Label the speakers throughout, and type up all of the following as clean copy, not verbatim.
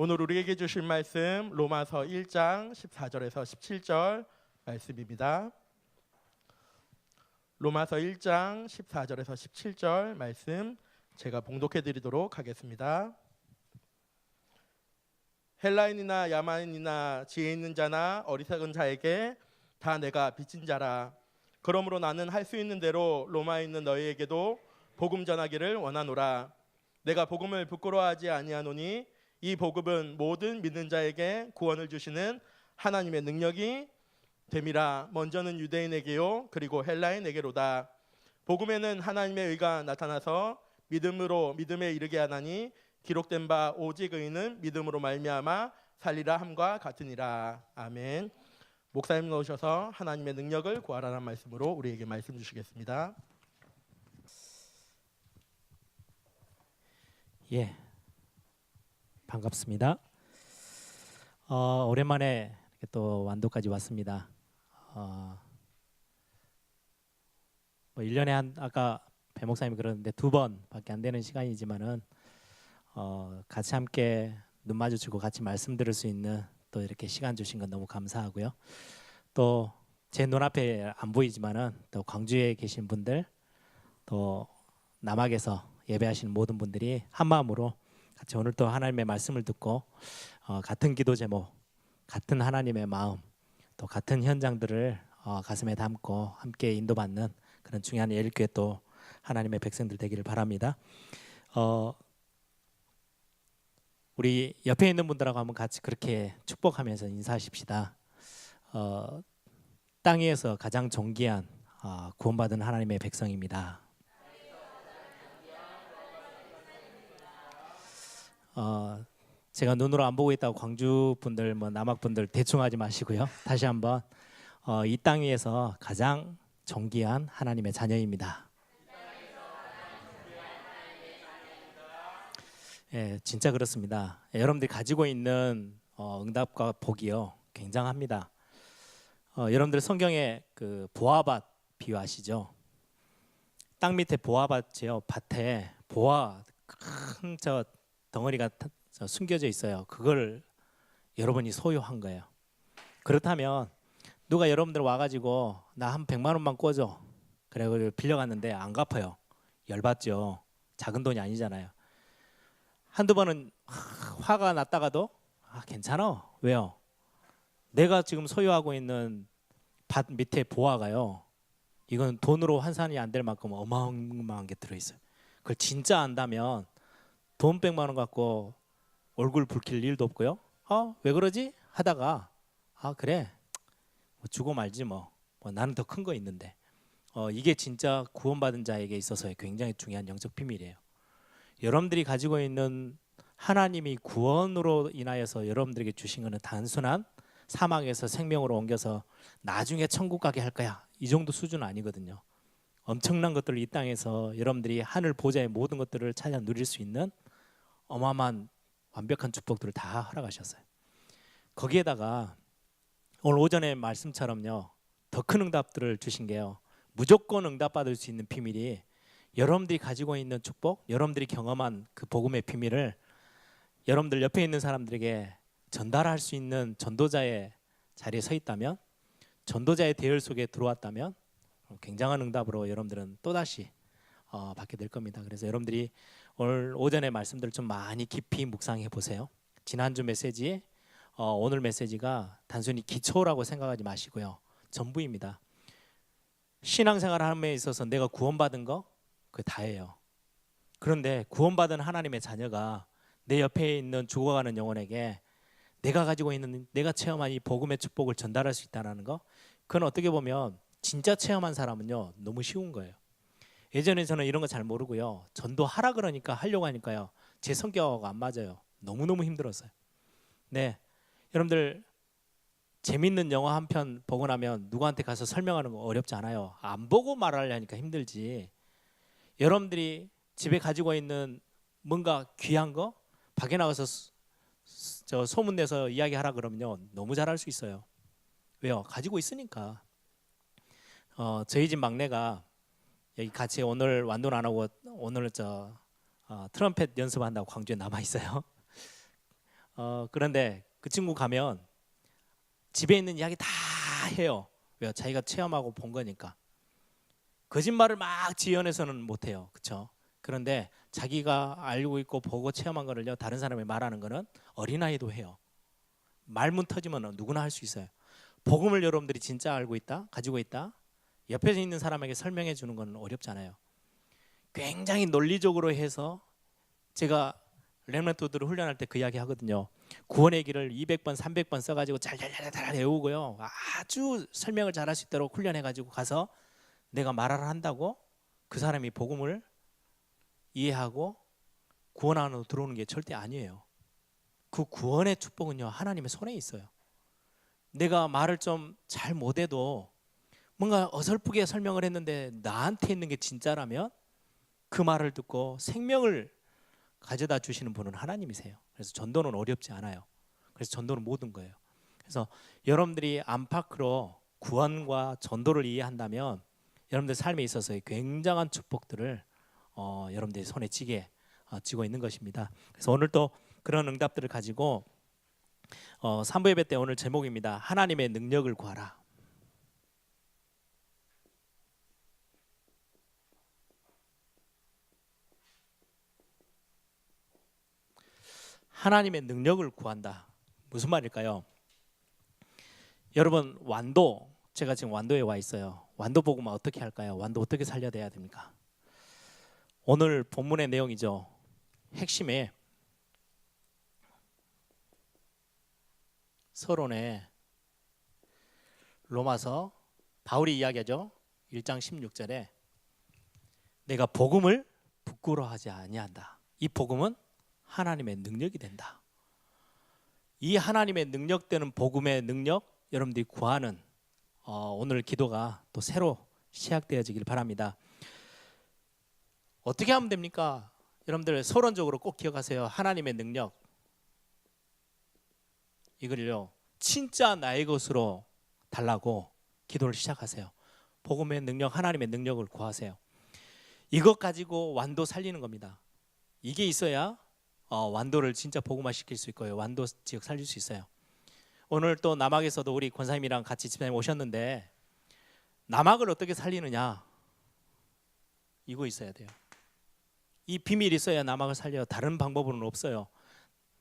Speaker 1: 오늘 우리에게 주실 말씀 로마서 1장 14절에서 17절 말씀입니다. 로마서 1장 14절에서 17절 말씀 제가 봉독해 드리도록 하겠습니다. 헬라인이나 야만인이나 지혜 있는 자나 어리석은 자에게 다 내가 빚진 자라. 그러므로 나는 할 수 있는 대로 로마에 있는 너희에게도 복음 전하기를 원하노라. 내가 복음을 부끄러워하지 아니하노니 이 복음은 모든 믿는 자에게 구원을 주시는 하나님의 능력이 됨이라. 먼저는 유대인에게요 그리고 헬라인에게로다. 복음에는 하나님의 의가 나타나서 믿음으로 믿음에 이르게 하나니 기록된 바 오직 의인은 믿음으로 말미암아 살리라 함과 같으니라. 아멘. 목사님 나오셔서 하나님의 능력을 구하라는 말씀으로 우리에게 말씀 주시겠습니다.
Speaker 2: 예, 반갑습니다. 오랜만에 이렇게 또 완도까지 왔습니다. 1년에 아까 배 목사님이 그러는데 2번밖에 안 되는 시간이지만은 같이 함께 눈 마주치고 같이 말씀 들을 수 있는 또 이렇게 시간 주신 건 너무 감사하고요. 또 제 눈앞에 안 보이지만은 또 광주에 계신 분들, 또 남학에서 예배하시는 모든 분들이 한 마음으로 같이 오늘 또 하나님의 말씀을 듣고 같은 기도 제목, 같은 하나님의 마음, 또 같은 현장들을 가슴에 담고 함께 인도받는 그런 중요한 예일교회 또 하나님의 백성들 되기를 바랍니다. 우리 옆에 있는 분들하고 한번 같이 그렇게 축복하면서 인사하십시다. 땅 위에서 가장 존귀한 구원받은 하나님의 백성입니다. 제가 눈으로 안 보고 있다고 광주 분들, 남학 분들 대충 하지 마시고요. 다시 한번 이 땅 위에서 가장 존귀한 하나님의 자녀입니다. 예, 진짜 그렇습니다. 여러분들이 가지고 있는 응답과 복이요 굉장합니다. 여러분들 성경에 그 보아밭 비유하시죠? 땅 밑에 보아밭이요, 밭에 보아 큰 저 덩어리가 숨겨져 있어요. 그걸 여러분이 소유한 거예요. 그렇다면 누가 여러분들 와가지고 나 한 100만 원만 꿔줘, 그래 빌려갔는데 안 갚아요. 열받죠. 작은 돈이 아니잖아요. 한두 번은 화가 났다가도 괜찮아. 왜요? 내가 지금 소유하고 있는 밭 밑에 보아가요, 이건 돈으로 환산이 안 될 만큼 어마어마한 게 들어있어요. 그걸 진짜 안다면 돈 100만 원 갖고 얼굴 붉힐 일도 없고요. 왜 그러지? 하다가 그래 뭐 주고 말지 뭐 나는 더 큰 거 있는데. 이게 진짜 구원받은 자에게 있어서의 굉장히 중요한 영적 비밀이에요. 여러분들이 가지고 있는 하나님이 구원으로 인하여서 여러분들에게 주신 것은 단순한 사망에서 생명으로 옮겨서 나중에 천국 가게 할 거야, 이 정도 수준은 아니거든요. 엄청난 것들을 이 땅에서 여러분들이 하늘 보좌의 모든 것들을 찾아 누릴 수 있는 어마어마한 완벽한 축복들을 다 허락하셨어요. 거기에다가 오늘 오전에 말씀처럼요, 더 큰 응답들을 주신 게요, 무조건 응답받을 수 있는 비밀이 여러분들이 가지고 있는 축복, 여러분들이 경험한 그 복음의 비밀을 여러분들 옆에 있는 사람들에게 전달할 수 있는 전도자의 자리에 서 있다면, 전도자의 대열 속에 들어왔다면 굉장한 응답으로 여러분들은 또다시 받게 될 겁니다. 그래서 여러분들이 오늘 오전의 말씀들을 좀 많이 깊이 묵상해 보세요. 지난주 메시지, 오늘 메시지가 단순히 기초라고 생각하지 마시고요, 전부입니다. 신앙생활 하는 데 있어서 내가 구원받은 거 그게 다예요. 그런데 구원받은 하나님의 자녀가 내 옆에 있는 죽어가는 영혼에게 내가 가지고 있는, 내가 체험한 이 복음의 축복을 전달할 수 있다는 거, 그건 어떻게 보면 진짜 체험한 사람은요 너무 쉬운 거예요. 예전에 저는 이런 거 잘 모르고요, 전도하라 그러니까 하려고 하니까요 제 성격하고 안 맞아요. 너무너무 힘들었어요. 네, 여러분들 재밌는 영화 한 편 보고 나면 누구한테 가서 설명하는 거 어렵지 않아요. 안 보고 말하려니까 힘들지. 여러분들이 집에 가지고 있는 뭔가 귀한 거 밖에 나가서 저 소문내서 이야기하라 그러면요 너무 잘할 수 있어요. 왜요? 가지고 있으니까. 저희 집 막내가 여기 같이 오늘 완돈 안 하고 오늘 트럼펫 연습한다고 광주에 남아 있어요. 그런데 그 친구 가면 집에 있는 이야기 다 해요. 왜요? 자기가 체험하고 본 거니까. 거짓말을 막 지어내서는 못해요. 그렇죠? 그런데 자기가 알고 있고 보고 체험한 거를요, 다른 사람이 말하는 거는 어린아이도 해요. 말문 터지면 누구나 할 수 있어요. 복음을 여러분들이 진짜 알고 있다, 가지고 있다, 옆에 있는 사람에게 설명해 주는 건 어렵잖아요. 굉장히 논리적으로 해서, 제가 렘넌트들을 훈련할 때 그 이야기 하거든요. 구원의 길을 200번, 300번 써가지고 잘 외우고요. 아주 설명을 잘할 수 있도록 훈련해가지고 가서 내가 말을 한다고 그 사람이 복음을 이해하고 구원 안으로 들어오는 게 절대 아니에요. 그 구원의 축복은요, 하나님의 손에 있어요. 내가 말을 좀 잘 못해도 뭔가 어설프게 설명을 했는데 나한테 있는 게 진짜라면 그 말을 듣고 생명을 가져다 주시는 분은 하나님이세요. 그래서 전도는 어렵지 않아요. 그래서 전도는 모든 거예요. 그래서 여러분들이 안팎으로 구원과 전도를 이해한다면 여러분들 삶에 있어서의 굉장한 축복들을 여러분들이 손에 쥐고 있는 것입니다. 그래서 오늘 또 그런 응답들을 가지고 3부 예배 때 오늘 제목입니다. 하나님의 능력을 구하라. 하나님의 능력을 구한다. 무슨 말일까요? 여러분, 완도, 제가 지금 완도에 와 있어요. 완도 복음은 어떻게 할까요? 완도 어떻게 살려야 됩니까? 오늘 본문의 내용이죠. 핵심에 서론에 로마서 바울이 이야기하죠. 1장 16절에 내가 복음을 부끄러워하지 아니한다. 이 복음은 하나님의 능력이 된다. 이 하나님의 능력되는 복음의 능력, 여러분들이 구하는 오늘 기도가 또 새로 시작되어지길 바랍니다. 어떻게 하면 됩니까? 여러분들 서론적으로 꼭 기억하세요. 하나님의 능력, 이걸요 진짜 나의 것으로 달라고 기도를 시작하세요. 복음의 능력, 하나님의 능력을 구하세요. 이것 가지고 완도 살리는 겁니다. 이게 있어야 완도를 진짜 복음화 시킬 수 있고요, 완도 지역 살릴 수 있어요. 오늘 또 남학에서도 우리 권사님이랑 같이 집사님 오셨는데, 남학을 어떻게 살리느냐, 이거 있어야 돼요. 이 비밀이 있어야 남학을 살려요. 다른 방법은 없어요.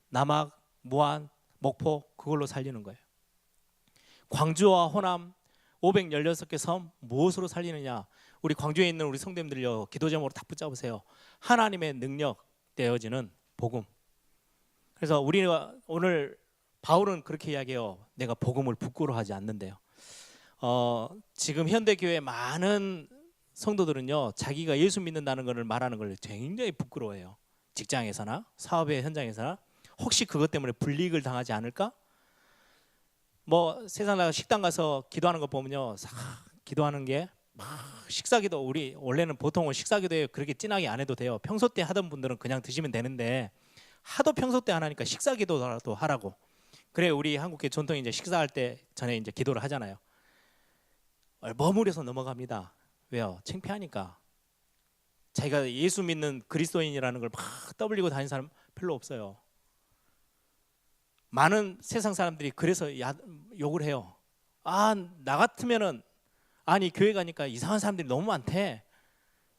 Speaker 2: 남학, 무안, 목포, 그걸로 살리는 거예요. 광주와 호남 516개 섬 무엇으로 살리느냐, 우리 광주에 있는 우리 성도님들요, 기도 제목으로 딱 붙잡으세요. 하나님의 능력 되어지는 복음. 그래서 우리가 오늘 바울은 그렇게 이야기해요. 내가 복음을 부끄러워하지 않는데요. 지금 현대교회 많은 성도들은요, 자기가 예수 믿는다는 것을 말하는 걸 굉장히 부끄러워해요. 직장에서나 사업의 현장에서나 혹시 그것 때문에 불이익을 당하지 않을까? 뭐 세상 나가 식당 가서 기도하는 거 보면요, 기도하는 게 막 식사기도, 우리 원래는 보통은 식사기도에 그렇게 진하게 안 해도 돼요. 평소 때 하던 분들은 그냥 드시면 되는데 하도 평소 때 안 하니까 식사기도라도 하라고. 그래, 우리 한국계 전통 이제 식사할 때 전에 이제 기도를 하잖아요. 머무려서 넘어갑니다. 왜요? 창피하니까. 자기가 예수 믿는 그리스도인이라는 걸 막 떠벌리고 다니는 사람 별로 없어요. 많은 세상 사람들이 그래서 욕을 해요. 나 같으면은, 아니 교회 가니까 이상한 사람들이 너무 많대.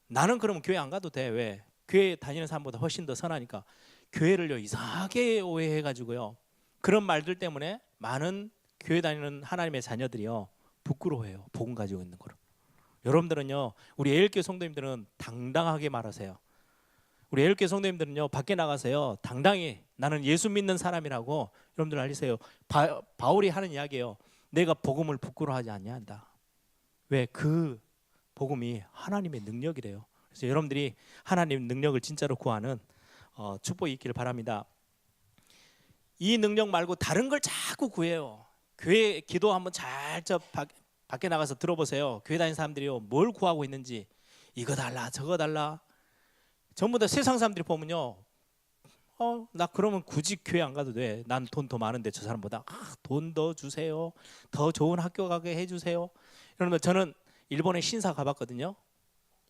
Speaker 2: 나는 그러면 교회 안 가도 돼. 왜? 교회 다니는 사람보다 훨씬 더 선하니까. 교회를요 이상하게 오해해가지고요, 그런 말들 때문에 많은 교회 다니는 하나님의 자녀들이요 부끄러워해요. 복음 가지고 있는 거를. 여러분들은요, 우리 애일교회 성도님들은 당당하게 말하세요. 우리 애일교회 성도님들은요, 밖에 나가세요 당당히 나는 예수 믿는 사람이라고 여러분들 알리세요. 바울이 하는 이야기예요. 내가 복음을 부끄러워하지 아니한다. 왜? 그 복음이 하나님의 능력이래요. 그래서 여러분들이 하나님의 능력을 진짜로 구하는 축복이 있기를 바랍니다. 이 능력 말고 다른 걸 자꾸 구해요. 교회 기도 한번 잘 밖에 나가서 들어보세요. 교회 다니는 사람들이요, 뭘 구하고 있는지. 이거 달라 저거 달라. 전부 다 세상 사람들이 보면요, 나 그러면 굳이 교회 안 가도 돼. 난 돈 더 많은데 저 사람보다. 돈 더 주세요. 더 좋은 학교 가게 해주세요. 여러분, 저는 일본에 신사 가봤거든요.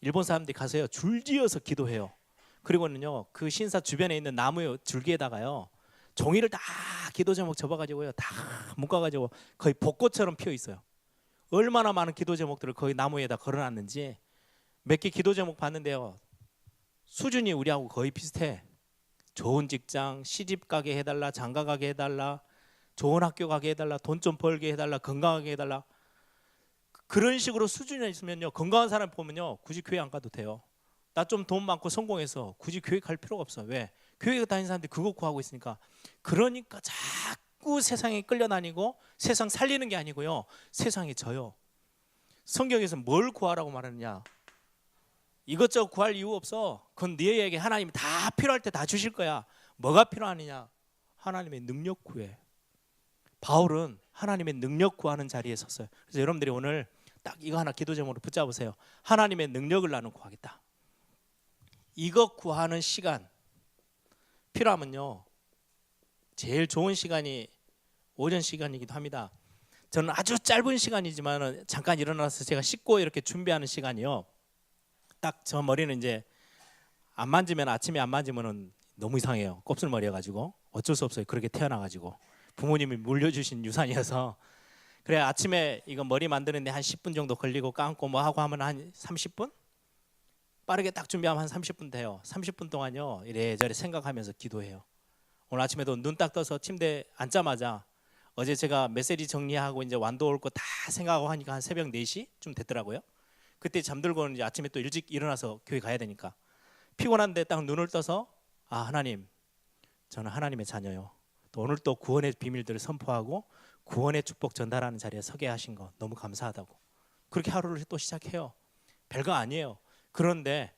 Speaker 2: 일본 사람들이 가서요 줄지어서 기도해요. 그리고는요, 그 신사 주변에 있는 나무 줄기에다가요 종이를 다 기도 제목 접어가지고요, 다 묶어가지고 거의 벚꽃처럼 피어 있어요. 얼마나 많은 기도 제목들을 거기 나무에다 걸어놨는지. 몇 개 기도 제목 봤는데요, 수준이 우리하고 거의 비슷해. 좋은 직장, 시집 가게 해달라, 장가 가게 해달라, 좋은 학교 가게 해달라, 돈 좀 벌게 해달라, 건강하게 해달라. 그런 식으로 수준이 있으면요, 건강한 사람 보면요, 굳이 교회 안 가도 돼요. 나 좀 돈 많고 성공해서 굳이 교회 갈 필요가 없어. 왜? 교회 다니는 사람들이 그거 구하고 있으니까. 그러니까 자꾸 세상에 끌려다니고 세상 살리는 게 아니고요, 세상이 져요. 성경에서 뭘 구하라고 말하느냐? 이것저것 구할 이유 없어. 그건 너희에게 하나님이 다 필요할 때 다 주실 거야. 뭐가 필요하느냐? 하나님의 능력 구해. 바울은 하나님의 능력 구하는 자리에 섰어요. 그래서 여러분들이 오늘 딱 이거 하나 기도 제목으로 붙잡으세요. 하나님의 능력을 나는 구하겠다. 이거 구하는 시간 필요하면요, 제일 좋은 시간이 오전 시간이기도 합니다. 저는 아주 짧은 시간이지만 잠깐 일어나서 제가 씻고 이렇게 준비하는 시간이요, 딱 저 머리는 이제 안 만지면, 아침에 안 만지면은 너무 이상해요. 곱슬머리여가지고 어쩔 수 없어요. 그렇게 태어나가지고 부모님이 물려주신 유산이어서. 그래, 아침에 이거 머리 만드는데 한 10분 정도 걸리고 감고 뭐 하고 하면 한 30분? 빠르게 딱 준비하면 한 30분 돼요. 30분 동안요, 이래저래 생각하면서 기도해요. 오늘 아침에도 눈 딱 떠서 침대에 앉자마자, 어제 제가 메시지 정리하고 이제 완도 올 거 다 생각하고 하니까 한 새벽 4시쯤 됐더라고요. 그때 잠들고는 이제 아침에 또 일찍 일어나서 교회 가야 되니까 피곤한데 딱 눈을 떠서, 아, 하나님, 저는 하나님의 자녀요. 또 오늘 또 구원의 비밀들을 선포하고 구원의 축복 전달하는 자리에 서게 하신 거 너무 감사하다고. 그렇게 하루를 또 시작해요. 별거 아니에요. 그런데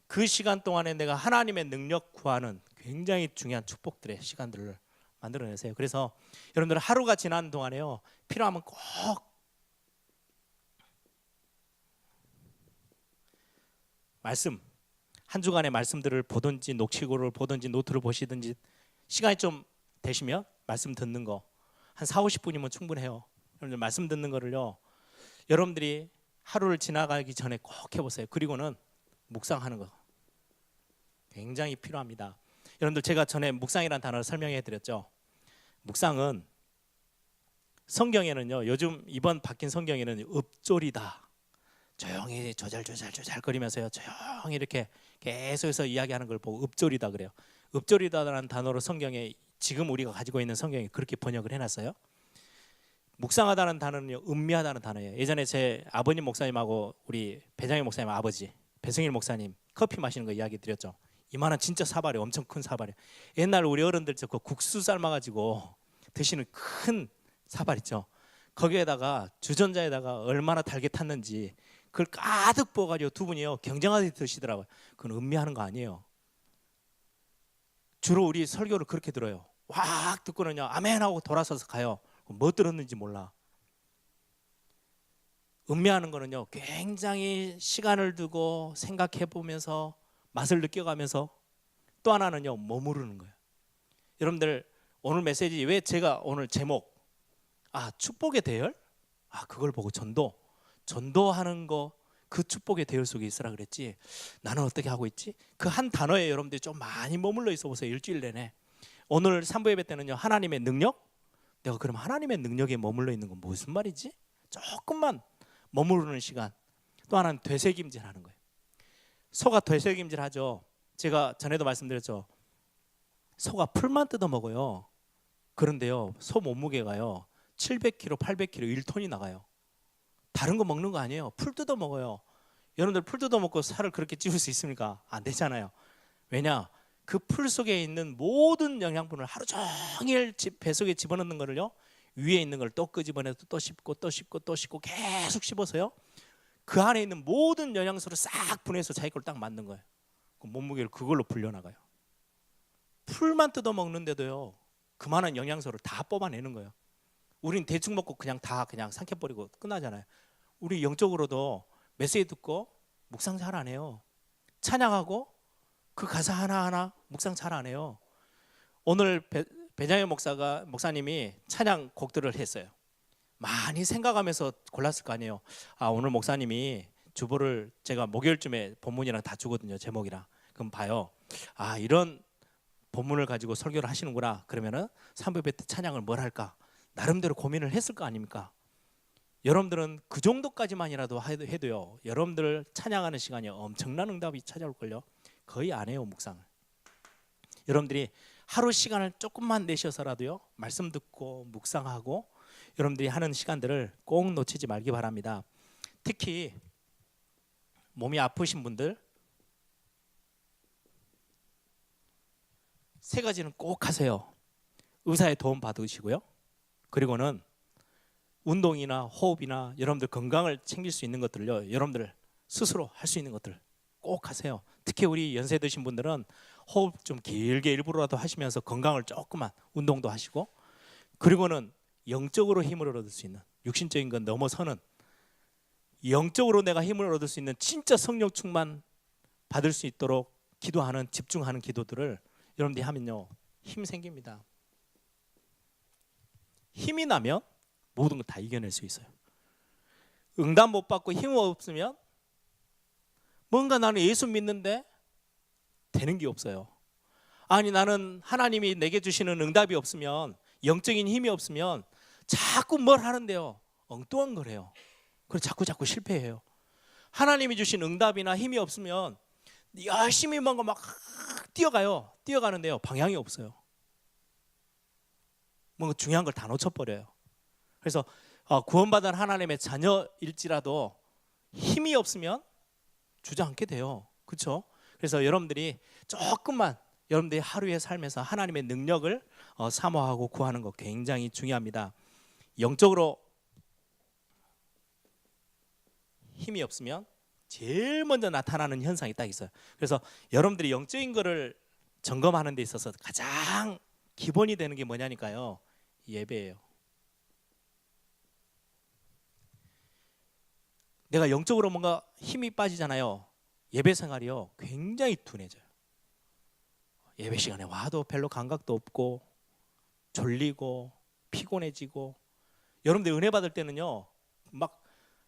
Speaker 2: 그 시간 동안에 내가 하나님의 능력 구하는 굉장히 중요한 축복들의 시간들을 만들어내세요. 그래서 여러분들 하루가 지난 동안에요, 필요하면 꼭 말씀, 한 주간의 말씀들을 보든지 녹취록을 보든지 노트를 보시든지, 시간이 좀 되시면 말씀 듣는 거 한 40-50분이면 충분해요. 여러분들 말씀 듣는 거를요, 여러분들이 하루를 지나가기 전에 꼭 해보세요. 그리고는 묵상하는 거 굉장히 필요합니다. 여러분들, 제가 전에 묵상이라는 단어를 설명해 드렸죠. 묵상은 성경에는요, 요즘 이번 바뀐 성경에는 읍조리다, 조용히 조잘거리면서요, 조용히 이렇게 계속해서 이야기하는 걸 보고 읍조리다 그래요. 읍조리다라는 단어로 성경에, 지금 우리가 가지고 있는 성경에 그렇게 번역을 해놨어요. 묵상하다는 단어는요, 음미하다는 단어예요. 예전에 제 아버님 목사님하고 우리 배장희 목사님 아버지 배승일 목사님 커피 마시는 거 이야기 드렸죠. 이만한 진짜 사발이, 엄청 큰 사발이. 옛날 우리 어른들 저 국수 삶아가지고 드시는 큰 사발 있죠. 거기에다가 주전자에다가 얼마나 달게 탔는지 그걸 가득 부어가지고 두 분이요, 경쟁하듯이 드시더라고요. 그건 음미하는 거 아니에요. 주로 우리 설교를 그렇게 들어요. 확 듣고는요, 아멘 하고 돌아서서 가요. 뭐 들었는지 몰라. 음미하는 거는요, 굉장히 시간을 두고 생각해 보면서 맛을 느껴가면서, 또 하나는요, 머무르는 거예요. 여러분들, 오늘 메시지 왜 제가 오늘 제목, 축복의 대열? 그걸 보고 전도하는 거, 그 축복의 대열 속에 있으라 그랬지, 나는 어떻게 하고 있지? 그 한 단어에 여러분들이 좀 많이 머물러 있어 보세요. 일주일 내내. 오늘 3부 예배 때는요, 하나님의 능력. 내가 그럼 하나님의 능력에 머물러 있는 건 무슨 말이지? 조금만 머무르는 시간. 또 하나는 되새김질 하는 거예요. 소가 되새김질 하죠. 제가 전에도 말씀드렸죠. 소가 풀만 뜯어 먹어요. 그런데요, 소 몸무게가요 700kg, 800kg, 1톤이 나가요. 다른 거 먹는 거 아니에요. 풀 뜯어 먹어요. 여러분들 풀 뜯어 먹고 살을 그렇게 찌울 수 있습니까? 안 되잖아요. 왜냐? 그 풀 속에 있는 모든 영양분을 하루 종일 배 속에 집어넣는 거를요, 위에 있는 걸 또 끄집어내서 또 씹고 또 씹고 또 씹고 계속 씹어서요, 그 안에 있는 모든 영양소를 싹 분해서 자기 걸 딱 만든 거예요. 그 몸무게를 그걸로 불려나가요. 풀만 뜯어 먹는데도요, 그만한 영양소를 다 뽑아내는 거예요. 우린 대충 먹고 그냥 삼켜버리고 끝나잖아요. 우리 영적으로도 메시지 듣고 묵상 잘 안 해요. 찬양하고 그 가사 하나하나 묵상 잘 안 해요. 오늘 배장현 목사님이 찬양 곡들을 했어요. 많이 생각하면서 골랐을 거 아니에요. 오늘 목사님이 주보를 제가 목요일쯤에 본문이랑 다 주거든요. 제목이랑. 그럼 봐요. 이런 본문을 가지고 설교를 하시는구나. 그러면은 삼부예배 때 찬양을 뭘 할까? 나름대로 고민을 했을 거 아닙니까? 여러분들은 그 정도까지만이라도 해도요. 여러분들 찬양하는 시간이 엄청난 응답이 찾아올걸요. 거의 안 해요, 묵상을. 여러분들이 하루 시간을 조금만 내셔서라도요. 말씀 듣고 묵상하고 여러분들이 하는 시간들을 꼭 놓치지 말기 바랍니다. 특히 몸이 아프신 분들 세 가지는 꼭 하세요. 의사의 도움 받으시고요. 그리고는 운동이나 호흡이나 여러분들 건강을 챙길 수 있는 것들을요. 여러분들 스스로 할 수 있는 것들 꼭 하세요. 특히 우리 연세 드신 분들은 호흡 좀 길게 일부러라도 하시면서 건강을 조금만 운동도 하시고 그리고는 영적으로 힘을 얻을 수 있는 육신적인 건 넘어서는 영적으로 내가 힘을 얻을 수 있는 진짜 성령 충만 받을 수 있도록 기도하는 집중하는 기도들을 여러분들이 하면요. 힘 생깁니다. 힘이 나면 모든 걸 다 이겨낼 수 있어요. 응답 못 받고 힘 없으면 뭔가 나는 예수 믿는데 되는 게 없어요. 아니 나는 하나님이 내게 주시는 응답이 없으면 영적인 힘이 없으면 자꾸 뭘 하는데요. 엉뚱한 거래요. 그래서 자꾸 실패해요. 하나님이 주신 응답이나 힘이 없으면 열심히 뭔가 막 뛰어가요. 뛰어가는데요. 방향이 없어요. 뭔가 중요한 걸 다 놓쳐버려요. 그래서 구원받은 하나님의 자녀일지라도 힘이 없으면 주저앉게 돼요. 그렇죠? 그래서 여러분들이 조금만 여러분들이 하루의 삶에서 하나님의 능력을 사모하고 구하는 거 굉장히 중요합니다. 영적으로 힘이 없으면 제일 먼저 나타나는 현상이 딱 있어요. 그래서 여러분들이 영적인 거를 점검하는 데 있어서 가장 기본이 되는 게 뭐냐니까요. 예배예요. 내가 영적으로 뭔가 힘이 빠지잖아요. 예배 생활이요. 굉장히 둔해져요. 예배 시간에 와도 별로 감각도 없고 졸리고 피곤해지고 여러분들 은혜 받을 때는요. 막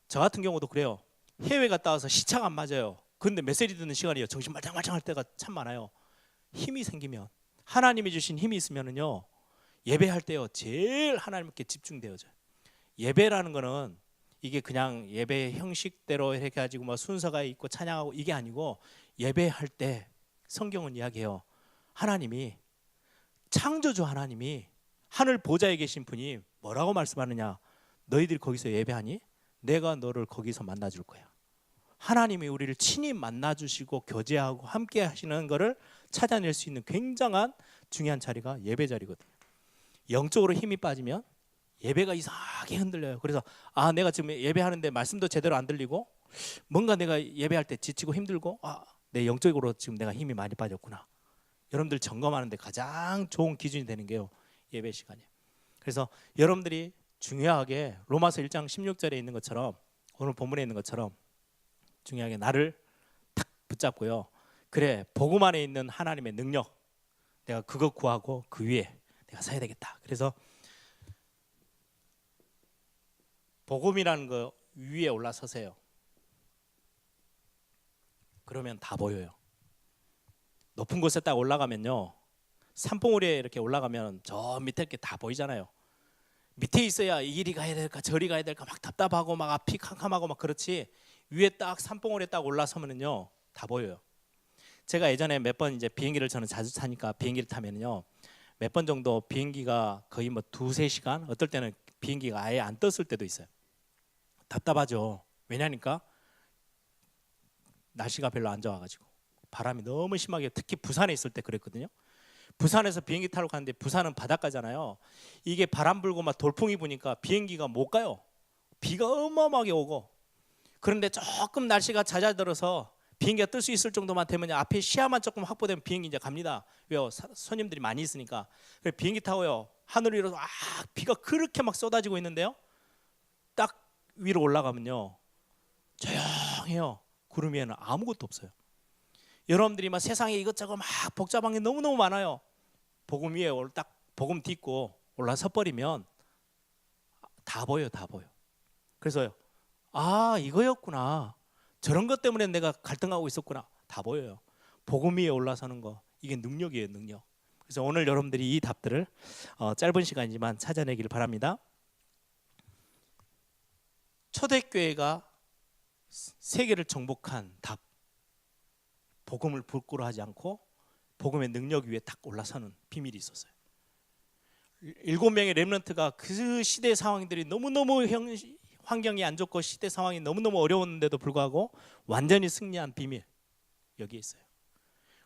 Speaker 2: 저 같은 경우도 그래요. 해외 갔다 와서 시차가 안 맞아요. 그런데 메시지 듣는 시간이요. 정신 말짱말짱할 때가 참 많아요. 힘이 생기면 하나님이 주신 힘이 있으면은요. 예배할 때요. 제일 하나님께 집중되어져요. 예배라는 거는 이게 그냥 예배 형식대로 이렇게 가지고 뭐 순서가 있고 찬양하고 이게 아니고 예배할 때 성경은 이야기해요. 하나님이 창조주 하나님이 하늘 보좌에 계신 분이 뭐라고 말씀하느냐? 너희들이 거기서 예배하니 내가 너를 거기서 만나줄 거야. 하나님이 우리를 친히 만나주시고 교제하고 함께 하시는 것을 찾아낼 수 있는 굉장한 중요한 자리가 예배 자리거든요. 영적으로 힘이 빠지면 예배가 이상하게 흔들려요. 그래서 내가 지금 예배하는데 말씀도 제대로 안 들리고 뭔가 내가 예배할 때 지치고 힘들고 내 영적으로 지금 내가 힘이 많이 빠졌구나. 여러분들 점검하는데 가장 좋은 기준이 되는 게요. 예배 시간이에요. 그래서 여러분들이 중요하게 로마서 1장 16절에 있는 것처럼 오늘 본문에 있는 것처럼 중요하게 나를 탁 붙잡고요. 그래 복음 안에 있는 하나님의 능력 내가 그거 구하고 그 위에 내가 서야 되겠다. 그래서 복음이라는 거 위에 올라서세요. 그러면 다 보여요. 높은 곳에 딱 올라가면요. 산봉우리에 이렇게 올라가면 저 밑에 이렇게 다 보이잖아요. 밑에 있어야 이리 가야 될까 저리 가야 될까 막 답답하고 막 앞이 캄캄하고 막 그렇지 위에 딱 산봉우리에 딱 올라서면은요 다 보여요. 제가 예전에 몇 번 이제 비행기를 저는 자주 타니까 비행기를 타면은요 몇 번 정도 비행기가 거의 뭐 2-3시간 어떨 때는 비행기가 아예 안 떴을 때도 있어요. 답답하죠. 왜냐니까 날씨가 별로 안 좋아가지고 바람이 너무 심하게 특히 부산에 있을 때 그랬거든요. 부산에서 비행기 타러 가는데 부산은 바닷가잖아요. 이게 바람 불고 막 돌풍이 부니까 비행기가 못 가요. 비가 어마어마하게 오고 그런데 조금 날씨가 잦아들어서 비행기가 뜰 수 있을 정도만 되면 앞에 시야만 조금 확보되면 비행기 이제 갑니다. 왜요? 손님들이 많이 있으니까. 그래서 비행기 타고요 하늘 위로 비가 그렇게 막 쏟아지고 있는데요. 딱 위로 올라가면요 조용해요. 구름 위에는 아무것도 없어요. 여러분들이 막 세상에 이것저것 막 복잡한 게 너무너무 많아요. 복음 위에 딱 복음 딛고 올라서 버리면 다 보여 다 보여. 그래서요 이거였구나. 저런 것 때문에 내가 갈등하고 있었구나. 다 보여요. 복음 위에 올라서는 거 이게 능력이에요. 능력. 그래서 오늘 여러분들이 이 답들을 짧은 시간이지만 찾아내길 바랍니다. 초대교회가 세계를 정복한 답, 복음을 부끄러워하지 않고 복음의 능력 위에 딱 올라서는 비밀이 있었어요. 7명의 렘넌트가 그 시대 상황들이 너무너무 환경이 안 좋고 시대 상황이 너무너무 어려웠는데도 불구하고 완전히 승리한 비밀 여기에 있어요.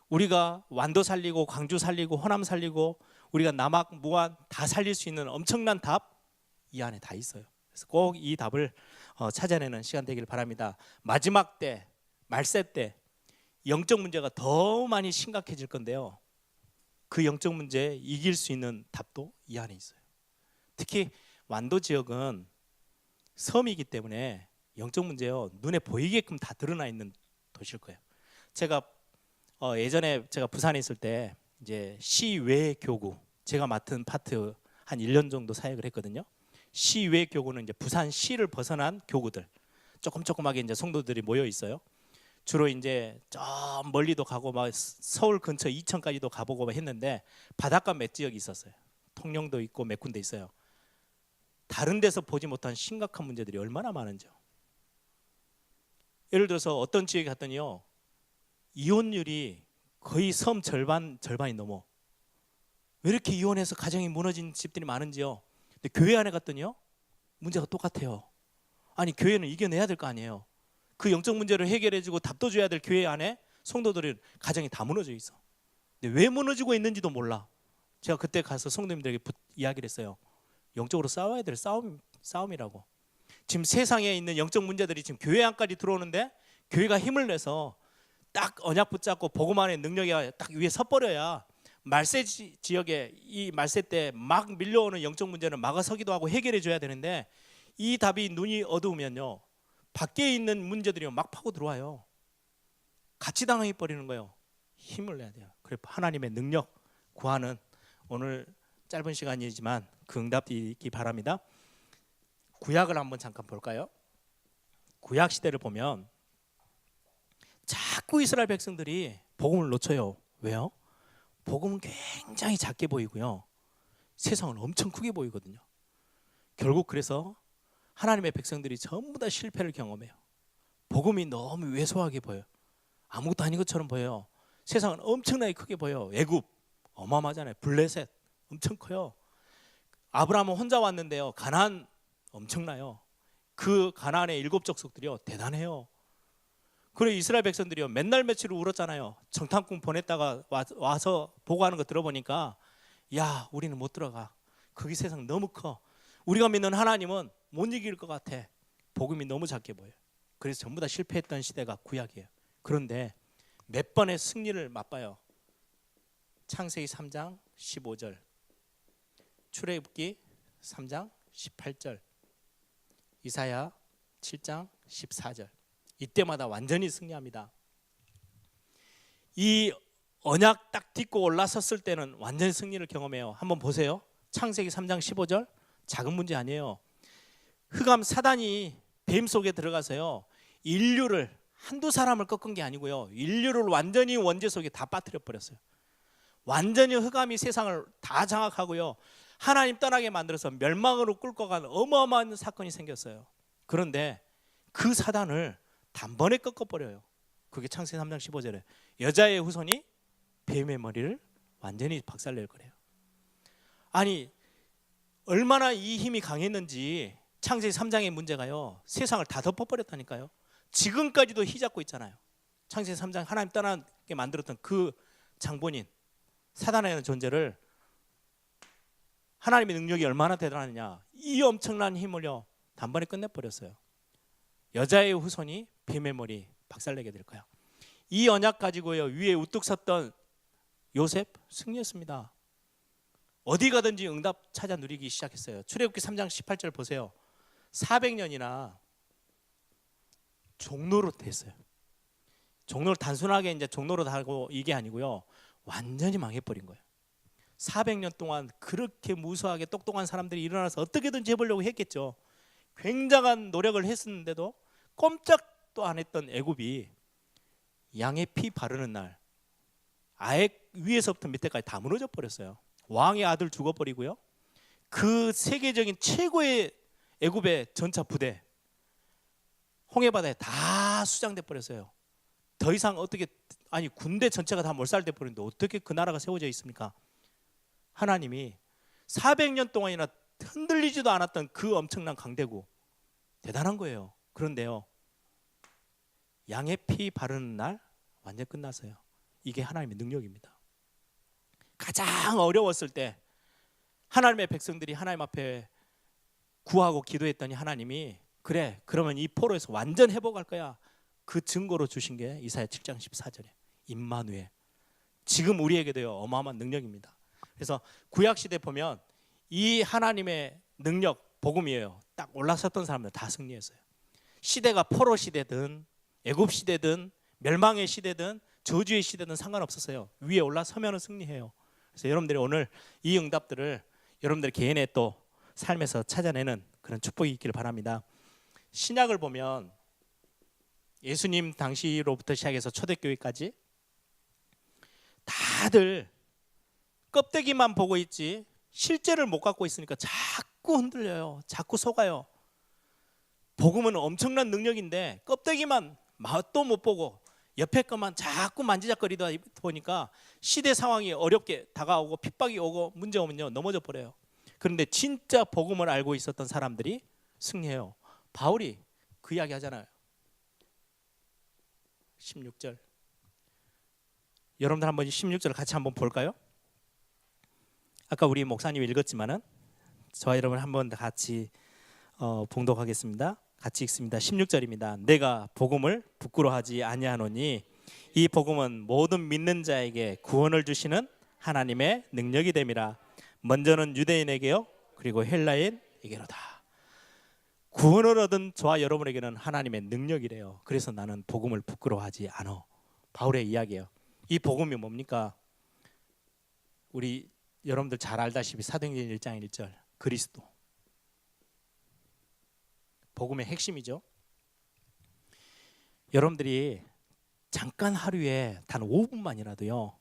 Speaker 2: 우리가 완도 살리고 광주 살리고 호남 살리고 우리가 남학 무안 다 살릴 수 있는 엄청난 답 이 안에 다 있어요. 그래서 꼭 이 답을 찾아내는 시간 되길 바랍니다. 마지막 때 말세 때 영적 문제가 더 많이 심각해질 건데요. 그 영적 문제에 이길 수 있는 답도 이 안에 있어요. 특히 완도 지역은 섬이기 때문에 영적 문제요 눈에 보이게끔 다 드러나 있는 도시일 거예요. 제가 예전에 제가 부산에 있을 때 이제 시외 교구 제가 맡은 파트 한 1년 정도 사역을 했거든요. 시외 교구는 이제 부산시를 벗어난 교구들 조그맣게 이제 성도들이 모여 있어요. 주로 이제 저 멀리도 가고 막 서울 근처 이천까지도 가보고 막 했는데 바닷가 몇 지역이 있었어요. 통영도 있고 몇 군데 있어요. 다른 데서 보지 못한 심각한 문제들이 얼마나 많은지요. 예를 들어서 어떤 지역에 갔더니요 이혼율이 거의 섬 절반이 넘어. 왜 이렇게 이혼해서 가정이 무너진 집들이 많은지요. 근데 교회 안에 갔더니요 문제가 똑같아요. 아니 교회는 이겨내야 될 거 아니에요. 그 영적 문제를 해결해주고 답도 줘야 될 교회 안에 성도들이 가정이 다 무너져 있어. 근데 왜 무너지고 있는지도 몰라. 제가 그때 가서 성도님들에게 이야기를 했어요. 영적으로 싸워야 될 싸움이라고. 지금 세상에 있는 영적 문제들이 지금 교회 안까지 들어오는데 교회가 힘을 내서 딱 언약 붙잡고 복음 안에 능력이 딱 위에 섰버려야 말세 지역에 이 말세 때 막 밀려오는 영적 문제는 막아서기도 하고 해결해 줘야 되는데 이 답이 눈이 어두우면요 밖에 있는 문제들이 막 파고 들어와요. 같이 당해 버리는 거예요. 힘을 내야 돼요. 그래서 하나님의 능력 구하는 오늘 짧은 시간이지만 그 응답이 있기 바랍니다. 구약을 한번 잠깐 볼까요? 구약 시대를 보면 자꾸 이스라엘 백성들이 복음을 놓쳐요. 왜요? 복음은 굉장히 작게 보이고요. 세상은 엄청 크게 보이거든요. 결국 그래서 하나님의 백성들이 전부 다 실패를 경험해요. 복음이 너무 왜소하게 보여요. 아무것도 아닌 것처럼 보여요. 세상은 엄청나게 크게 보여요. 애굽 어마어마하잖아요. 블레셋 엄청 커요. 아브라함은 혼자 왔는데요. 가나안 엄청나요. 그 가나안의 7 족속들이요 대단해요. 그리고 이스라엘 백성들이요 맨날 며칠 울었잖아요. 정탐꾼 보냈다가 와서 보고하는 거 들어보니까 야 우리는 못 들어가. 거기 세상 너무 커. 우리가 믿는 하나님은 못 이길 것 같아. 복음이 너무 작게 보여요. 그래서 전부 다 실패했던 시대가 구약이에요. 그런데 몇 번의 승리를 맛봐요. 창세기 3장 15절, 출애굽기 3장 18절, 이사야 7장 14절. 이때마다 완전히 승리합니다. 이 언약 딱 딛고 올라섰을 때는 완전히 승리를 경험해요. 한번 보세요. 창세기 3장 15절 작은 문제 아니에요. 흑암 사단이 뱀 속에 들어가서요 인류를 한두 사람을 꺾은 게 아니고요 인류를 완전히 원죄 속에 다 빠뜨려 버렸어요. 완전히 흑암이 세상을 다 장악하고요 하나님 떠나게 만들어서 멸망으로 끌고 간 어마어마한 사건이 생겼어요. 그런데 그 사단을 단번에 꺾어버려요. 그게 창세기 3장 15절에 여자의 후손이 뱀의 머리를 완전히 박살낼 거래요. 아니 얼마나 이 힘이 강했는지 창세기 3장의 문제가요 세상을 다 덮어버렸다니까요. 지금까지도 휘잡고 있잖아요. 창세기 3장 하나님 떠나게 만들었던 그 장본인 사단이라는 존재를 하나님의 능력이 얼마나 대단하느냐 이 엄청난 힘을요 단번에 끝내버렸어요. 여자의 후손이 뱀의 머리 박살내게 될 거야. 이 언약 가지고요 위에 우뚝 섰던 요셉 승리했습니다. 어디 가든지 응답 찾아 누리기 시작했어요. 출애굽기 3장 18절 보세요. 400년이나 종로로 됐어요. 종로를 단순하게 이제 종로로 하고 이게 아니고요 완전히 망해버린 거예요. 400년 동안 그렇게 무수하게 똑똑한 사람들이 일어나서 어떻게든지 해보려고 했겠죠. 굉장한 노력을 했었는데도 꼼짝도 안 했던 애굽이 양의 피 바르는 날 아예 위에서부터 밑에까지 다 무너져 버렸어요. 왕의 아들 죽어버리고요. 그 세계적인 최고의 애굽의 전차 부대 홍해바다에 다 수장돼 버렸어요. 더 이상 어떻게, 아니 군대 전체가 다 몰살돼 버렸는데 어떻게 그 나라가 세워져 있습니까? 하나님이 400년 동안이나 흔들리지도 않았던 그 엄청난 강대국, 대단한 거예요. 그런데요, 양의 피 바르는 날 완전 끝났어요. 이게 하나님의 능력입니다. 가장 어려웠을 때 하나님의 백성들이 하나님 앞에 구하고 기도했더니 하나님이 그래, 그러면 이 포로에서 완전 회복할 거야. 그 증거로 주신 게 이사야 7장 14절에 임마누엘, 지금 우리에게도요 어마어마한 능력입니다. 그래서 구약시대 보면 이 하나님의 능력, 복음이에요. 딱 올라섰던 사람들 다 승리했어요. 시대가 포로 시대든 애굽 시대든 멸망의 시대든 저주의 시대든 상관없었어요. 위에 올라서면 승리해요. 그래서 여러분들이 오늘 이 응답들을 여러분들 개인의 또 삶에서 찾아내는 그런 축복이 있기를 바랍니다. 신약을 보면 예수님 당시로부터 시작해서 초대교회까지 다들 껍데기만 보고 있지 실제를 못 갖고 있으니까 자꾸 흔들려요. 자꾸 속아요. 복음은 엄청난 능력인데 껍데기만 맛도 못 보고 옆에 것만 자꾸 만지작거리다 보니까 시대 상황이 어렵게 다가오고 핍박이 오고 문제 오면요 넘어져 버려요. 그런데 진짜 복음을 알고 있었던 사람들이 승리해요. 바울이 그 이야기 하잖아요. 16절, 여러분들 한번 16절 같이 한번 볼까요? 아까 우리 목사님이 읽었지만은 저와 여러분 한번 같이 봉독하겠습니다. 같이 읽습니다. 16절입니다. 내가 복음을 부끄러워하지 아니하노니 이 복음은 모든 믿는 자에게 구원을 주시는 하나님의 능력이 됨이라. 먼저는 유대인에게요 그리고 헬라인에게로다. 구원을 얻은 저와 여러분에게는 하나님의 능력이래요. 그래서 나는 복음을 부끄러워하지 않아. 바울의 이야기예요. 이 복음이 뭡니까? 우리 여러분들 잘 알다시피 사도행전 1장 1절 그리스도, 복음의 핵심이죠. 여러분들이 잠깐 하루에 단 5분만이라도요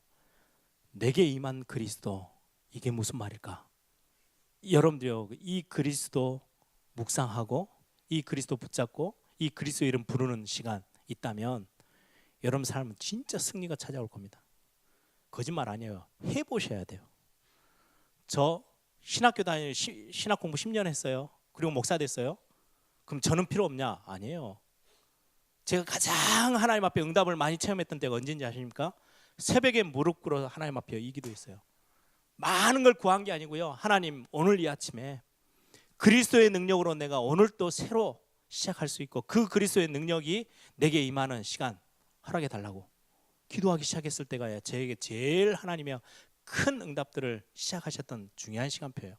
Speaker 2: 내게 임한 그리스도, 이게 무슨 말일까? 여러분들요 이 그리스도 묵상하고 이 그리스도 붙잡고 이 그리스도 이름 부르는 시간 있다면 여러분 삶은 진짜 승리가 찾아올 겁니다. 거짓말 아니에요. 해보셔야 돼요. 저 신학교 다니는 신학 공부 10년 했어요. 그리고 목사 됐어요. 그럼 저는 필요 없냐? 아니에요. 제가 가장 하나님 앞에 응답을 많이 체험했던 때가 언제인지 아십니까? 새벽에 무릎 꿇어 하나님 앞에 이 기도했어요. 많은 걸 구한 게 아니고요. 하나님, 오늘 이 아침에 그리스도의 능력으로 내가 오늘 또 새로 시작할 수 있고 그 그리스도의 능력이 내게 임하는 시간 허락해 달라고 기도하기 시작했을 때가 저에게 제일 하나님의 큰 응답들을 시작하셨던 중요한 시간표예요.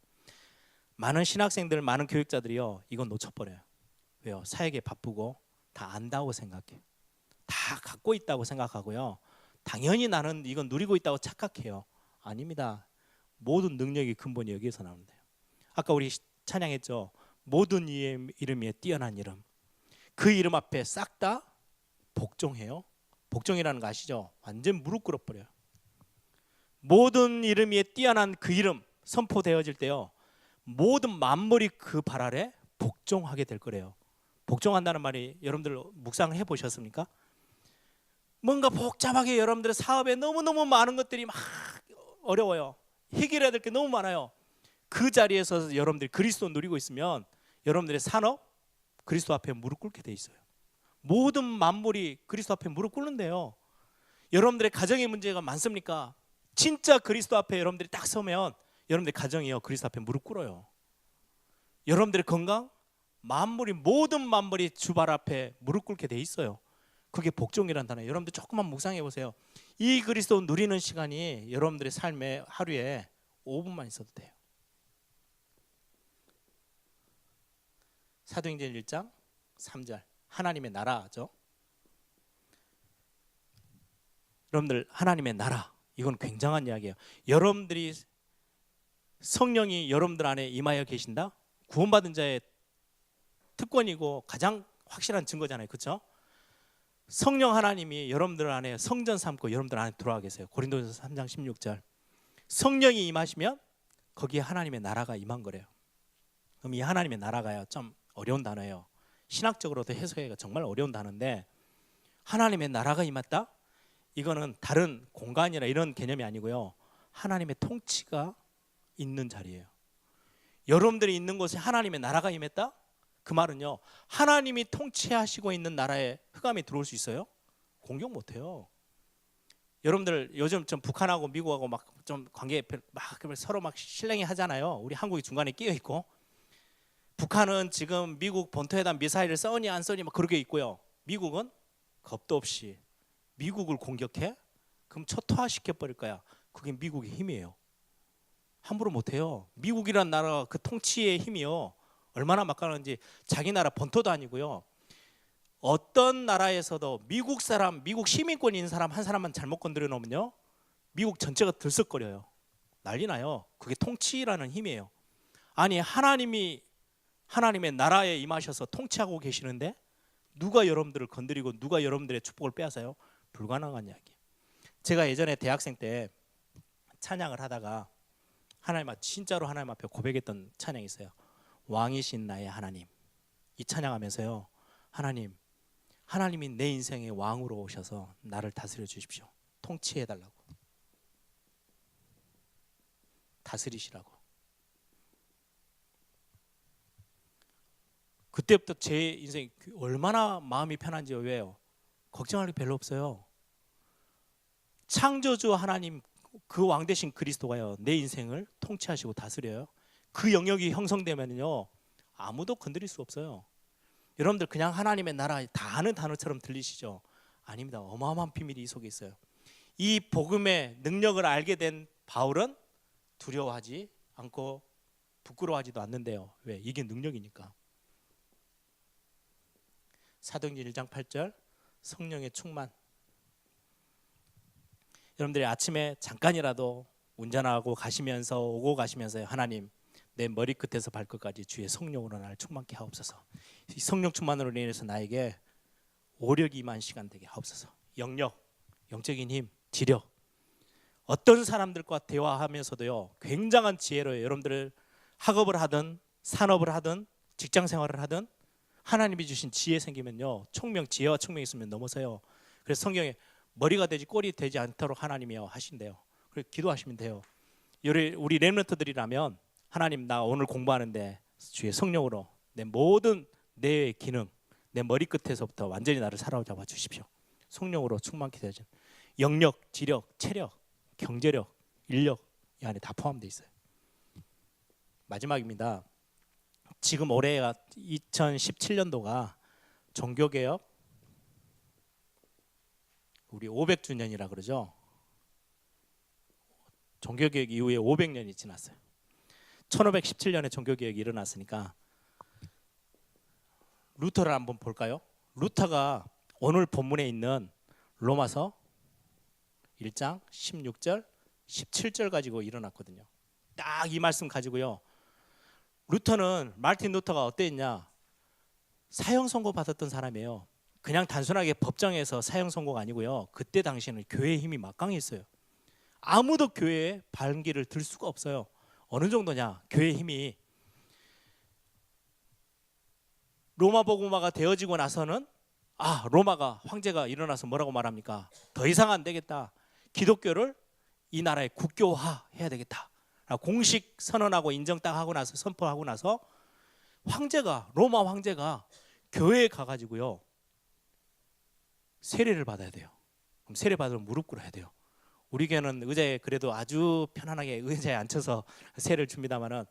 Speaker 2: 많은 신학생들, 많은 교육자들이요 이건 놓쳐버려요. 왜요? 사역에 바쁘고 다 안다고 생각해요. 다 갖고 있다고 생각하고요. 당연히 나는 이건 누리고 있다고 착각해요. 아닙니다. 모든 능력의 근본이 여기에서 나옵니다. 아까 우리 찬양했죠. 모든 이름 위에 뛰어난 이름. 그 이름 앞에 싹 다 복종해요. 복종이라는 거 아시죠? 완전 무릎 꿇어버려요. 모든 이름 위에 뛰어난 그 이름 선포되어질 때요 모든 만물이 그 발 아래 복종하게 될 거래요. 복종한다는 말이 여러분들 묵상을 해보셨습니까? 뭔가 복잡하게 여러분들의 사업에 너무너무 많은 것들이 막 어려워요. 해결해야 될 게 너무 많아요. 그 자리에서 여러분들이 그리스도 누리고 있으면 여러분들의 산업 그리스도 앞에 무릎 꿇게 돼 있어요. 모든 만물이 그리스도 앞에 무릎 꿇는데요. 여러분들의 가정의 문제가 많습니까? 진짜 그리스도 앞에 여러분들이 딱 서면 여러분들의 가정이요 그리스도 앞에 무릎 꿇어요. 여러분들의 건강, 만물이 모든 만물이 주발 앞에 무릎 꿇게 돼 있어요. 그게 복종이란 단어예요. 여러분들 조금만 묵상해 보세요. 이 그리스도 누리는 시간이 여러분들의 삶에 하루에 5분만 있어도 돼요. 사도행전 1장 3절 하나님의 나라죠. 여러분들 하나님의 나라 이건 굉장한 이야기예요. 여러분들이 성령이 여러분들 안에 임하여 계신다. 구원받은 자의 특권이고 가장 확실한 증거잖아요. 그렇죠? 성령 하나님이 여러분들 안에 성전 삼고 여러분들 안에 들어와 계세요. 고린도전서 3장 16절. 성령이 임하시면 거기에 하나님의 나라가 임한 거래요. 그럼 이 하나님의 나라가요, 좀 어려운 단어예요. 신학적으로도 해석하기가 정말 어려운 단어인데, 하나님의 나라가 임했다? 이거는 다른 공간이나 이런 개념이 아니고요, 하나님의 통치가 있는 자리예요. 여러분들이 있는 곳에 하나님의 나라가 임했다? 그 말은요, 하나님이 통치하시고 있는 나라에 흑암이 들어올 수 있어요? 공격 못해요. 여러분들 요즘 좀 북한하고 미국하고 막 좀 관계 막 서로 막 실랭이 하잖아요. 우리 한국이 중간에 끼어 있고, 북한은 지금 미국 본토에다 미사일을 쏘니 안 쏘니 막 그렇게 있고요, 미국은 겁도 없이 미국을 공격해? 그럼 초토화시켜 버릴 거야. 그게 미국의 힘이에요. 함부로 못해요. 미국이란 나라가 그 통치의 힘이요, 얼마나 막강한지. 자기 나라 본토도 아니고요, 어떤 나라에서도 미국 사람, 미국 시민권이 있는 사람 한 사람만 잘못 건드려 놓으면요, 미국 전체가 들썩거려요. 난리 나요. 그게 통치라는 힘이에요. 아니, 하나님의 나라에 임하셔서 통치하고 계시는데 누가 여러분들을 건드리고 누가 여러분들의 축복을 빼앗아요? 불가능한 이야기. 제가 예전에 대학생 때 찬양을 하다가 진짜로 하나님 앞에 고백했던 찬양이 있어요. 왕이신 나의 하나님. 이 찬양하면서요, 하나님이 내 인생의 왕으로 오셔서 나를 다스려 주십시오. 통치해 달라고, 다스리시라고. 그때부터 제 인생 얼마나 마음이 편한지. 왜요? 걱정할 게 별로 없어요. 창조주 하나님, 그 왕 대신 그리스도가요, 내 인생을 통치하시고 다스려요. 그 영역이 형성되면요, 아무도 건드릴 수 없어요. 여러분들 그냥 하나님의 나라 다 아는 단어처럼 들리시죠? 아닙니다. 어마어마한 비밀이 이 속에 있어요. 이 복음의 능력을 알게 된 바울은 두려워하지 않고 부끄러워하지도 않는데요. 왜? 이게 능력이니까. 사도행전 1장 8절, 성령의 충만. 여러분들이 아침에 잠깐이라도 운전하고 가시면서 오고 가시면서, 하나님, 내 머리끝에서 발끝까지 주의 성령으로 나를 충만케 하옵소서. 이 성령 충만으로 인해서 나에게 오력이 임한 시간 되게 하옵소서. 영력, 영적인 힘, 지력. 어떤 사람들과 대화하면서도요, 굉장한 지혜로요. 여러분들 학업을 하든 산업을 하든 직장 생활을 하든 하나님이 주신 지혜 생기면요, 총명, 지혜와 총명이 있으면 넘어서요. 그래서 성경에 머리가 되지 꼴이 되지 않도록 하나님이요 하신대요. 그래서 기도하시면 돼요. 우리 렘넌트들이라면, 하나님, 나 오늘 공부하는데 주의 성령으로 내 모든 뇌의 기능, 내 머리끝에서부터 완전히 나를 사로잡아 주십시오. 성령으로 충만케 되어진 영력, 지력, 체력, 경제력, 인력, 이 안에 다 포함되어 있어요. 마지막입니다. 지금 올해가 2017년도가 종교개혁 우리 500주년이라 그러죠. 종교개혁 이후에 500년이 지났어요. 1517년에 종교개혁이 일어났으니까 루터를 한번 볼까요? 루터가 오늘 본문에 있는 로마서 1장 16절 17절 가지고 일어났거든요. 딱 이 말씀 가지고요. 루터는, 마르틴 루터가 어땠냐? 사형 선고 받았던 사람이에요. 그냥 단순하게 법정에서 사형 선고가 아니고요, 그때 당시에는 교회의 힘이 막강했어요. 아무도 교회에 발기를 들 수가 없어요. 어느 정도냐? 교회의 힘이 로마 복음화가 되어지고 나서는, 로마가 황제가 일어나서 뭐라고 말합니까? 더 이상 안 되겠다. 기독교를 이 나라의 국교화해야 되겠다. 공식 선언하고 인정 딱 하고 나서, 선포하고 나서 로마 황제가 교회에 가가지고요, 세례를 받아야 돼요. 그럼 세례 받으면 무릎 꿇어야 돼요. 우리 교회는 의자에 그래도 아주 편안하게 의자에 앉혀서 세례를 줍니다만은,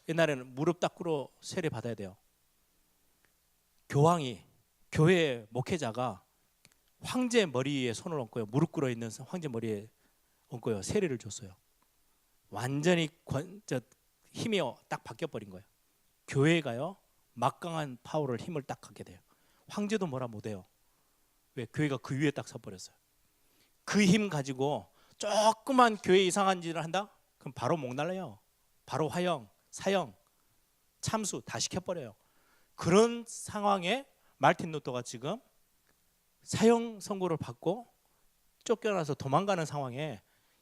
Speaker 2: 옛날에는 무릎 딱 꿇어 세례 받아야 돼요. 교회 목회자가 황제 머리에 손을 얹고요, 무릎 꿇어 있는 황제 머리에 얹고요, 세례를 줬어요. 완전히 힘이 딱 바뀌어 버린 거예요. 교회가요, 막강한 파워를, 힘을 딱 갖게 돼요. 황제도 뭐라 못해요. 왜? 교회가 그 위에 딱 서버렸어요. 그 힘 가지고 조그만 교회 이상한 짓을 한다? 그럼 바로 목 날라요. 바로 화형, 사형, 참수 다 시켜버려요. 그런 상황에 마르틴 루터가 지금 사형 선고를 받고 쫓겨나서 도망가는 상황에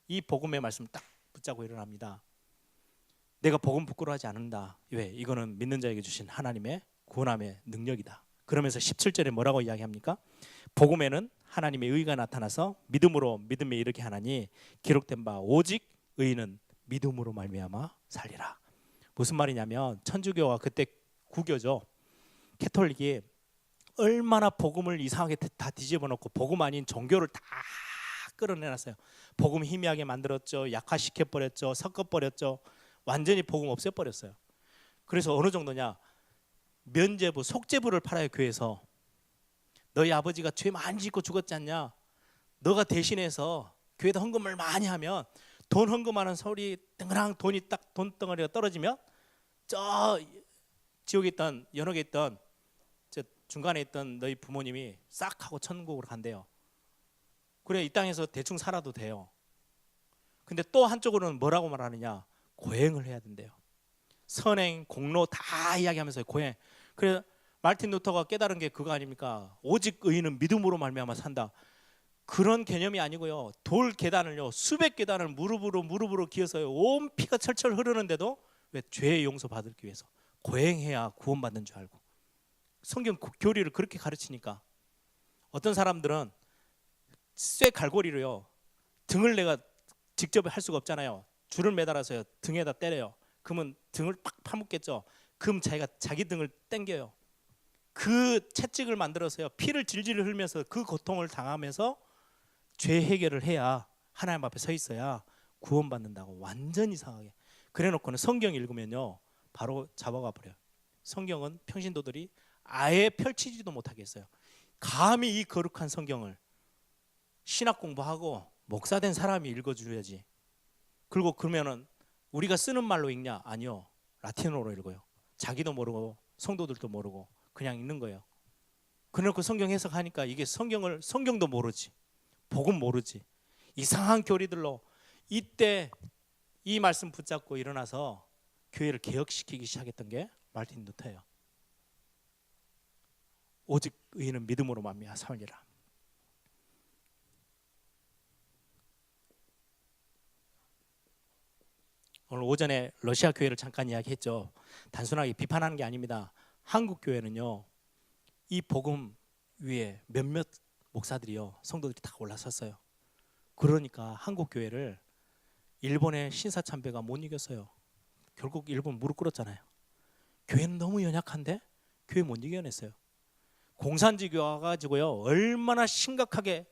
Speaker 2: 이 복음의 말씀을 딱 붙잡고 일어납니다. 내가 복음 부끄러워하지 않는다. 왜? 이거는 믿는 자에게 주신 하나님의 구원함의 능력이다. 그러면서 17절에 뭐라고 이야기합니까? 복음에는 하나님의 의가 나타나서 믿음으로 믿음에 이르게 하나니 기록된 바 오직 의인은 믿음으로 말미암아 살리라. 무슨 말이냐면 천주교가 그때 구교죠. 캐톨릭이 얼마나 복음을 이상하게 다 뒤집어 놓고 복음 아닌 종교를 다 끌어내놨어요. 복음 희미하게 만들었죠. 약화시켜 버렸죠. 섞어 버렸죠. 완전히 복음 없애 버렸어요. 그래서 어느 정도냐? 면죄부, 속죄부를 팔아요. 교회에서. 너희 아버지가 죄 많이 짓고 죽었지 않냐? 너가 대신해서 교회에다 헌금을 많이 하면 돈 헌금하는 소리 땡그랑 돈이 딱 돈덩어리가 떨어지면 저 지옥에 있던 연옥에 있던 저 중간에 있던 너희 부모님이 싹 하고 천국으로 간대요. 그래 이 땅에서 대충 살아도 돼요. 근데 또 한쪽으로는 뭐라고 말하느냐? 고행을 해야 된대요. 선행, 공로 다 이야기하면서 고행. 그래 마르틴 루터가 깨달은 게 그거 아닙니까? 오직 의인은 믿음으로 말미암아 산다. 그런 개념이 아니고요. 돌 계단을요 수백 계단을 무릎으로 기어서요 온 피가 철철 흐르는데도 왜 죄의 용서 받기 위해서 고행해야 구원받는 줄 알고 성경 교리를 그렇게 가르치니까 어떤 사람들은 쇠 갈고리로요 등을 내가 직접 할 수가 없잖아요. 줄을 매달아서요 등에다 때려요. 그러면 등을 팍 파묻겠죠. 그럼 자기가 자기 등을 당겨요. 그 채찍을 만들어서요 피를 질질 흘리면서 그 고통을 당하면서 죄 해결을 해야 하나님 앞에 서 있어야 구원받는다고. 완전 이상하게 그래놓고는 성경 읽으면요 바로 잡아가 버려요. 성경은 평신도들이 아예 펼치지도 못하게 했어요. 감히 이 거룩한 성경을 신학 공부하고 목사된 사람이 읽어줘야지. 그리고 그러면은 우리가 쓰는 말로 읽냐? 아니요, 라틴어로 읽어요. 자기도 모르고 성도들도 모르고 그냥 읽는 거예요. 그래놓고 성경 해석하니까 이게 성경도 모르지, 복음 모르지. 이상한 교리들로 이때 이 말씀 붙잡고 일어나서 교회를 개혁시키기 시작했던 게 마르틴 루터예요. 오직 의인은 믿음으로 말미암아 살리라. 오늘 오전에 러시아 교회를 잠깐 이야기했죠. 단순하게 비판하는 게 아닙니다. 한국 교회는요 이 복음 위에 몇몇 목사들이요 성도들이 다 올라섰어요. 그러니까 한국 교회를 일본의 신사참배가 못 이겼어요. 결국 일본 무릎 꿇었잖아요. 교회는 너무 연약한데 교회 못 이겨냈어요. 공산주의 와가지고요 얼마나 심각하게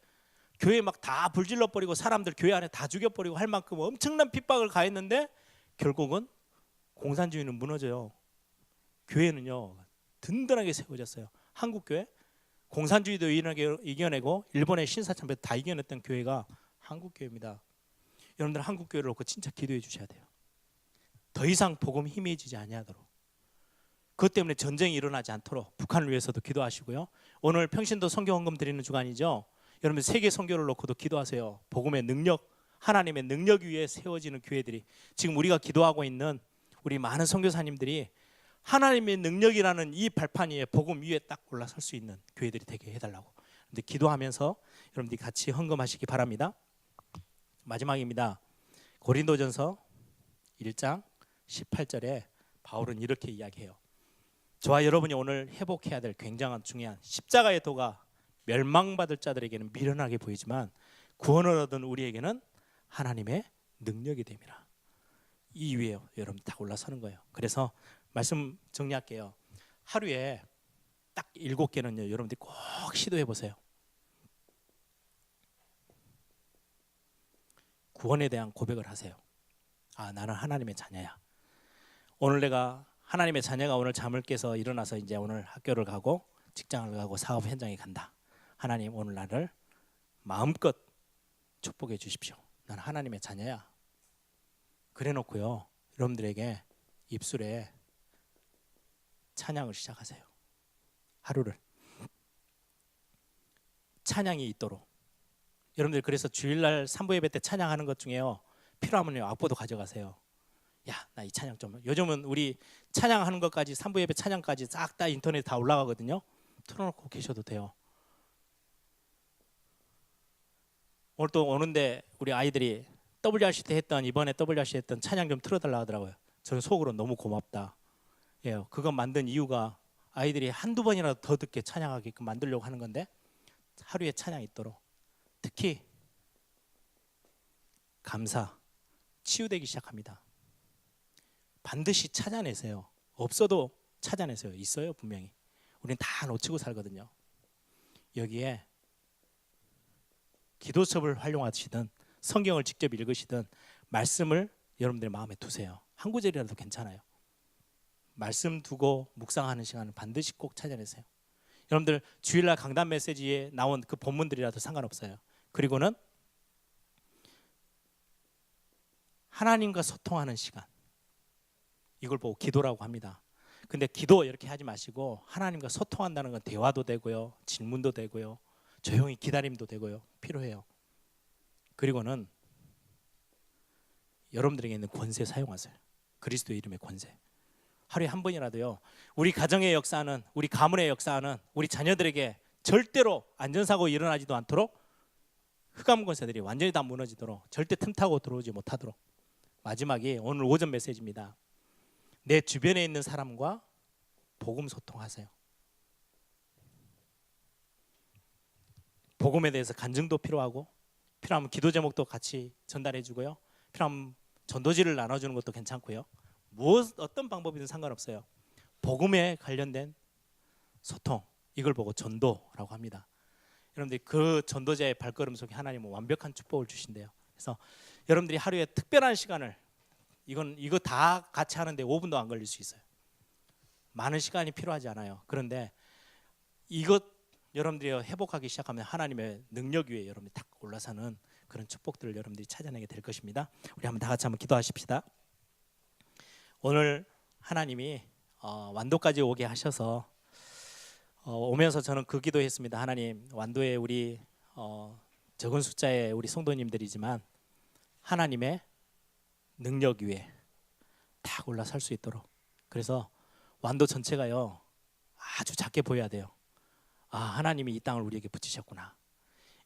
Speaker 2: 교회 막 다 불질러 버리고 사람들 교회 안에 다 죽여버리고 할 만큼 엄청난 핍박을 가했는데 결국은 공산주의는 무너져요. 교회는요 든든하게 세워졌어요. 한국 교회 공산주의도 이겨내고 일본의 신사참배 다 이겨냈던 교회가 한국 교회입니다. 여러분들 한국 교회를 놓고 진짜 기도해 주셔야 돼요. 더 이상 복음 희미해지지 아니하도록. 그것 때문에 전쟁이 일어나지 않도록 북한을 위해서도 기도하시고요. 오늘 평신도 선교 헌금 드리는 주간이죠. 여러분 세계 선교를 놓고도 기도하세요. 복음의 능력, 하나님의 능력 위에 세워지는 교회들이, 지금 우리가 기도하고 있는 우리 많은 선교사님들이 하나님의 능력이라는 이 발판 위에 복음 위에 딱 올라설 수 있는 교회들이 되게 해달라고. 근데 기도하면서 여러분들이 같이 헌금하시기 바랍니다. 마지막입니다. 고린도전서 1장 18절에 바울은 이렇게 이야기해요. 저와 여러분이 오늘 회복해야 될 굉장한 중요한 십자가의 도가 멸망받을 자들에게는 미련하게 보이지만 구원을 얻은 우리에게는 하나님의 능력이 됨이라. 이 위에 여러분 다 올라서는 거예요. 그래서 말씀 정리할게요. 하루에 딱 7개는요 여러분들이 꼭 시도해 보세요. 구원에 대한 고백을 하세요. 아, 나는 하나님의 자녀야. 오늘 내가 하나님의 자녀가 오늘 잠을 깨서 일어나서 이제 오늘 학교를 가고 직장을 가고 사업 현장에 간다. 하나님 오늘 나를 마음껏 축복해 주십시오. 난 하나님의 자녀야. 그래 놓고요 여러분들에게 입술에 찬양을 시작하세요. 하루를 찬양이 있도록. 여러분들 그래서 주일날 산부 예배 때 찬양하는 것 중에요 필요하면요 악보도 가져가세요. 야, 나 이 찬양 좀. 요즘은 우리 찬양하는 것까지 산부 예배 찬양까지 싹 다 인터넷에 다 올라가거든요. 틀어놓고 계셔도 돼요. 오늘 또 오는데 우리 아이들이 WRC 때 했던 이번에 WRC 했던 찬양 좀 틀어달라 하더라고요. 저는 속으로 너무 고맙다. 예, 그거 만든 이유가 아이들이 한두 번이라도 더 듣게 찬양하게끔 만들려고 하는 건데 하루에 찬양이 있도록 특히 감사, 치유되기 시작합니다. 반드시 찾아내세요. 없어도 찾아내세요. 있어요 분명히. 우리는 다 놓치고 살거든요. 여기에 기도첩을 활용하시든 성경을 직접 읽으시든 말씀을 여러분들 마음에 두세요. 한 구절이라도 괜찮아요. 말씀 두고 묵상하는 시간을 반드시 꼭 찾아내세요. 여러분들 주일날 강단 메시지에 나온 그 본문들이라도 상관없어요. 그리고는 하나님과 소통하는 시간, 이걸 보고 기도라고 합니다. 근데 기도 이렇게 하지 마시고 하나님과 소통한다는 건 대화도 되고요, 질문도 되고요, 조용히 기다림도 되고요, 필요해요. 그리고는 여러분들에게 있는 권세 사용하세요. 그리스도의 이름의 권세. 하루에 한 번이라도요. 우리 가정의 역사는, 우리 가문의 역사는 우리 자녀들에게 절대로 안전사고 일어나지도 않도록 흑암 권세들이 완전히 다 무너지도록, 절대 틈타고 들어오지 못하도록. 마지막이 오늘 오전 메시지입니다. 내 주변에 있는 사람과 복음 소통하세요. 복음에 대해서 간증도 필요하고, 필요하면 기도 제목도 같이 전달해 주고요, 필요하면 전도지를 나눠주는 것도 괜찮고요. 어떤 방법이든 상관없어요. 복음에 관련된 소통, 이걸 보고 전도라고 합니다. 여러분들이 그 전도자의 발걸음 속에 하나님은 완벽한 축복을 주신대요. 그래서 여러분들이 하루에 특별한 시간을, 이거 다 같이 하는데 5분도 안 걸릴 수 있어요. 많은 시간이 필요하지 않아요. 그런데 이것 여러분들이 회복하기 시작하면 하나님의 능력 위에 여러분이 탁 올라서는 그런 축복들을 여러분들이 찾아내게 될 것입니다. 우리 한번 다 같이 한번 기도하십시다. 오늘 하나님이 완도까지 오게 하셔서 오면서 저는 그 기도했습니다. 하나님, 완도에 우리 적은 숫자의 우리 성도님들이지만 하나님의 능력 위에 탁 올라설 수 있도록, 그래서 완도 전체가요 아주 작게 보여야 돼요. 아, 하나님이 이 땅을 우리에게 붙이셨구나.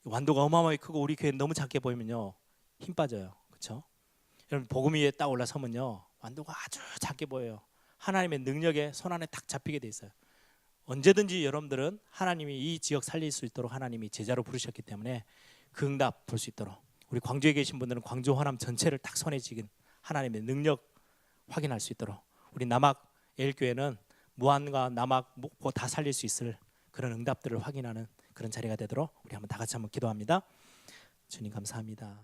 Speaker 2: 완도가 어마어마하게 크고 우리 교회 너무 작게 보이면요 힘 빠져요. 그렇죠? 여러분 복음 위에 딱 올라서면요 완도가 아주 작게 보여요. 하나님의 능력에 손안에 딱 잡히게 돼 있어요. 언제든지 여러분들은 하나님이 이 지역 살릴 수 있도록 하나님이 제자로 부르셨기 때문에 그 응답 볼 수 있도록, 우리 광주에 계신 분들은 광주 호남 전체를 딱 손에 쥐긴 하나님의 능력 확인할 수 있도록, 우리 남학 예일교회는 무안과 남학 목포 다 살릴 수 있을 그런 응답들을 확인하는 그런 자리가 되도록 우리 한번 다 같이 한번 기도합니다. 주님 감사합니다.